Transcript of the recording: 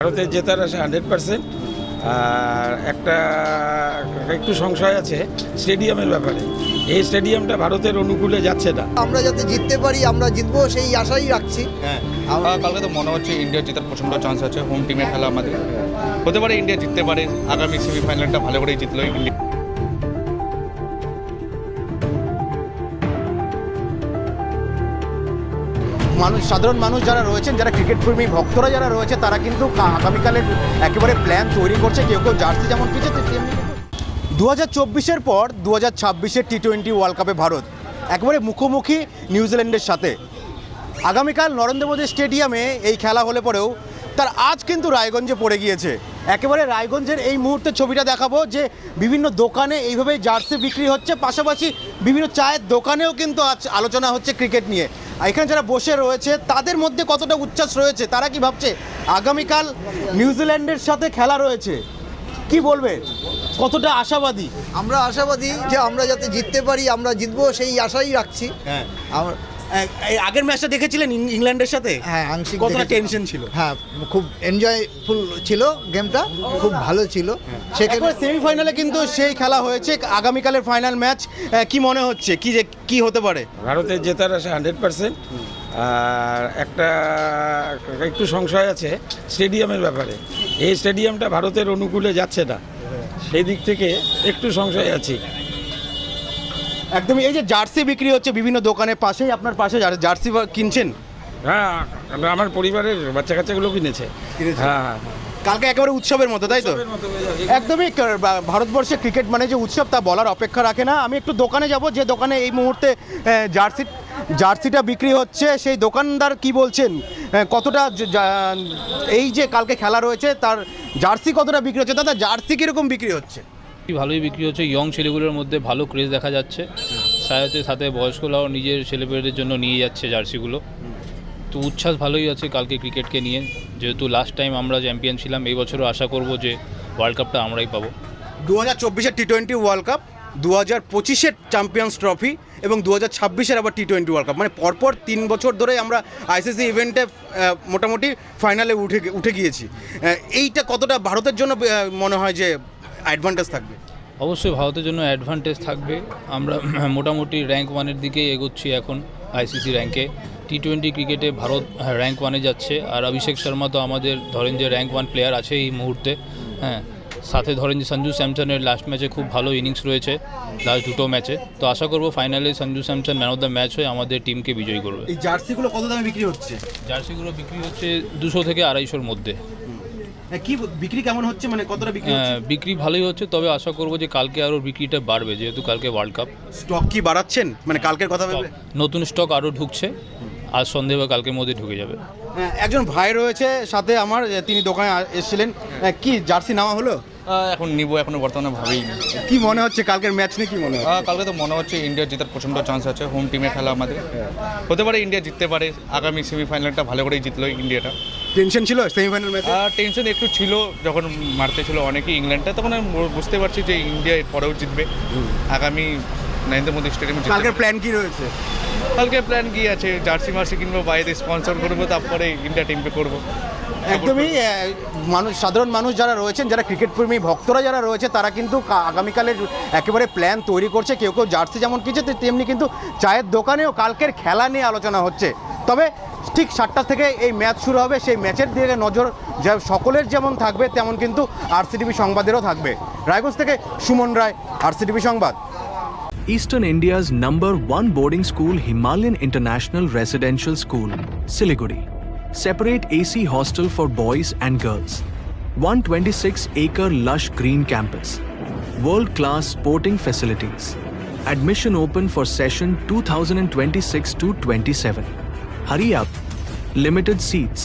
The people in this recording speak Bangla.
ভারতের জেতার আশা 100%। আর একটু সংশয় আছে স্টেডিয়ামের ব্যাপারে। এই স্টেডিয়ামটা ভারতের অনুকূলে যাচ্ছে না। আমরা যাতে জিততে পারি, আমরা জিতবো সেই আশাই রাখছি। কালকে তো মনে হচ্ছে ইন্ডিয়া জেতার প্রচণ্ড চান্স আছে। হোম টিমের খেলা আমাদের, হতে পারে ইন্ডিয়া জিততে পারে। আগামী সেমিফাইনালটা ভালো করেই জিতলো ইন্ডিয়া। সাধারণ মানুষ যারা রয়েছেন, যারা ক্রিকেট প্রেমী ভক্তরা যারা রয়েছে, তারা কিন্তু আগামীকালের একেবারে প্ল্যান তৈরি করছে। কেউ কেউ জার্সি যেমন কিনছে, তেমনি 2024-এর পর 2026-এর টি-20 ওয়ার্ল্ড কাপে ভারত একেবারে মুখোমুখি নিউজিল্যান্ডের সাথে। আগামীকাল নরেন্দ্র মোদী স্টেডিয়ামে এই খেলা হলে পরেও তার আজ কিন্তু রায়গঞ্জে পড়ে গিয়েছে। একেবারে রায়গঞ্জের এই মুহূর্তে ছবিটা দেখাবো যে বিভিন্ন দোকানে এইভাবেই জার্সি বিক্রি হচ্ছে, পাশাপাশি বিভিন্ন চায়ের দোকানেও কিন্তু আজ আলোচনা হচ্ছে ক্রিকেট নিয়ে। এখানে যারা বসে রয়েছে তাদের মধ্যে কতটা উচ্ছ্বাস রয়েছে, তারা কি ভাবছে আগামীকাল নিউজিল্যান্ডের সাথে খেলা রয়েছে, কি বলবে, কতটা আশাবাদী? আমরা আশাবাদী যে আমরা যাতে জিততে পারি, আমরা জিতবো সেই আশাই রাখছি। হ্যাঁ, আমরা আগের ম্যাচটা দেখেছিলেন ইংল্যান্ডের সাথে? হ্যাঁ, আংশিক কতটা দেখেছি। টেনশন ছিল? হ্যাঁ, খুব এনজয়ফুল ছিল গেমটা, খুব ভালো ছিল। সেখানে সেমিফাইনালে কিন্তু সেই খেলা হয়েছে। আগামীকালের ফাইনাল ম্যাচ কি মনে হচ্ছে, কি হতে পারে? ভারতের জেতার আশা 100%। আর একটু সংশয় আছে স্টেডিয়ামের ব্যাপারে। এই স্টেডিয়ামটা ভারতের অনুকূলে যাচ্ছে না, সেই দিক থেকে একটু সংশয় আছি। একদমই। এই যে জার্সি বিক্রি হচ্ছে বিভিন্ন দোকানের পাশেই, আপনার পাশে জার্সি কিনছেন? হ্যাঁ, আমার পরিবারের বাচ্চা কাচ্চাগুলো কিনেছে। হ্যাঁ হ্যাঁ, কালকে একেবারে উৎসবের মতো, তাই তো? উৎসবের মতো হয়ে যাবে। একদমই। ভারতবর্ষে ক্রিকেট মানে যে উৎসব, তা বলার অপেক্ষা রাখে না। আমি একটু দোকানে যাব, যে দোকানে এই মুহূর্তে জার্সিটা বিক্রি হচ্ছে, সেই দোকানদার কি বলছেন, কতটা এই যে কালকে খেলা রয়েছে তার জার্সি কতটা বিক্রি হচ্ছে? দাদা, জার্সি কীরকম বিক্রি হচ্ছে? ভালোই বিক্রি হচ্ছে। ইয়ং ছেলেগুলোর মধ্যে ভালো ক্রেজ দেখা যাচ্ছে। সাথে বয়স্করাও নিজের ছেলেমেয়েদের জন্য নিয়ে যাচ্ছে জার্সিগুলো। তো উচ্ছ্বাস ভালোই আছে কালকে ক্রিকেটকে নিয়ে। যেহেতু লাস্ট টাইম আমরা চ্যাম্পিয়ন ছিলাম, এই বছরও আশা করব যে ওয়ার্ল্ড কাপটা আমরাই পাবো। 2024-এর টি-20 ওয়ার্ল্ড কাপ, 2025-এর চ্যাম্পিয়ন্স ট্রফি এবং 2026-এর আবার টি-20 ওয়ার্ল্ড কাপ, মানে পরপর 3 বছর ধরে আমরা আইসিসি ইভেন্টে মোটামুটি ফাইনালে উঠে গিয়েছি। এইটা কতটা ভারতের জন্য মনে হয় যে অ্যাডভান্টেজ থাকবে? অবশ্যই ভারতের জন্য অ্যাডভান্টেজ থাকবে। আমরা মোটামুটি র্যাঙ্ক 1-এর দিকে এগোচ্ছি এখন আইসিসি র্যাঙ্কে। টি-20 ক্রিকেটে ভারত র্যাঙ্ক 1-এ যাচ্ছে। আর অভিষেক শর্মা তো আমাদের ধরেন যে র্যাঙ্ক 1 প্লেয়ার আছে এই মুহূর্তে। হ্যাঁ, সাথে ধরেন যে সঞ্জু স্যামসনের লাস্ট ম্যাচে খুব ভালো ইনিংস রয়েছে, লাস্ট দুটো ম্যাচে। তো আশা করবো ফাইনালে Sanju Samson man of the match হয়ে আমাদের টিমকে বিজয়ী করবে। এই জার্সিগুলো কত দামে বিক্রি হচ্ছে? জার্সিগুলো বিক্রি হচ্ছে 200 থেকে 250-এর মধ্যে। কি বিক্রি কেমন হচ্ছে, মানে কতটা বিক্রি হচ্ছে? বিক্রি ভালোই হচ্ছে, তবে আশা করবো যে কালকে আরও বিক্রিটা বাড়বে, যেহেতু কালকে ওয়ার্ল্ড কাপ। স্টক কি বাড়াচ্ছেন, মানে কালকের কথা ভেবে? নতুন স্টক আরও ঢুকছে, আজ সন্ধে বা কালকের মধ্যে ঢুকে যাবে। একজন ভাই রয়েছে সাথে আমার, তিনি দোকানে এসেছিলেন। কি জার্সি নেওয়া হলো? এখন নিবো, এখনো বর্তমানে ভাবেই। কি মনে হচ্ছে কালকের ম্যাচ নিয়ে, কি মনে হয়? কালকে তো মনে হচ্ছে ইন্ডিয়া জেতার প্রচণ্ড চান্স আছে। হোম টিমের খেলা আমাদের, হতে পারে ইন্ডিয়া জিততে পারে। আগামী সেমিফাইনালটা ভালো করেই জিতলো ইন্ডিয়াটা। টেনশন ছিল সেমিফাইনাল ম্যাচে? টেনশন একটু ছিল, যখন মারতে ছিল অনেকেই ইংল্যান্ডটা, তখন আমি বুঝতে পারছি যে ইন্ডিয়া এর পরেও জিতবে। আগামী নরেন্দ্র মোদী স্টেডিয়ামে কালকের প্ল্যান কি রয়েছে? কালকে প্ল্যান কি আছে, জার্সি কিনবো, বাইরে স্পন্সর করবো, তারপরে ইন্ডিয়া টিমকে করবো। একদমই। সাধারণ মানুষ যারা রয়েছেন, যারা ক্রিকেট প্রেমী ভক্তরা যারা রয়েছে, তারা কিন্তু আগামীকালের একেবারে প্ল্যান তৈরি করছে। কেউ কেউ জার্সি যেমন কিনছে, তেমনি কিন্তু চায়ের দোকানেও কালকের খেলা নিয়ে আলোচনা হচ্ছে। তবে ঠিক 7টা থেকে এই ম্যাচ শুরু হবে, সেই ম্যাচের দিকে নজর যা সকলের যেমন থাকবে, তেমন কিন্তু আরসিটিভি সংবাদেরও থাকবে। রায়গঞ্জ থেকে সুমন রায়, আরসিটিভি সংবাদ। Eastern India's #1 boarding school, Himalayan International Residential School, Siliguri. Separate AC hostel for boys and girls. 126-acre lush green campus. World-class sporting facilities. Admission open for session 2026 to 27. Hurry up. Limited seats.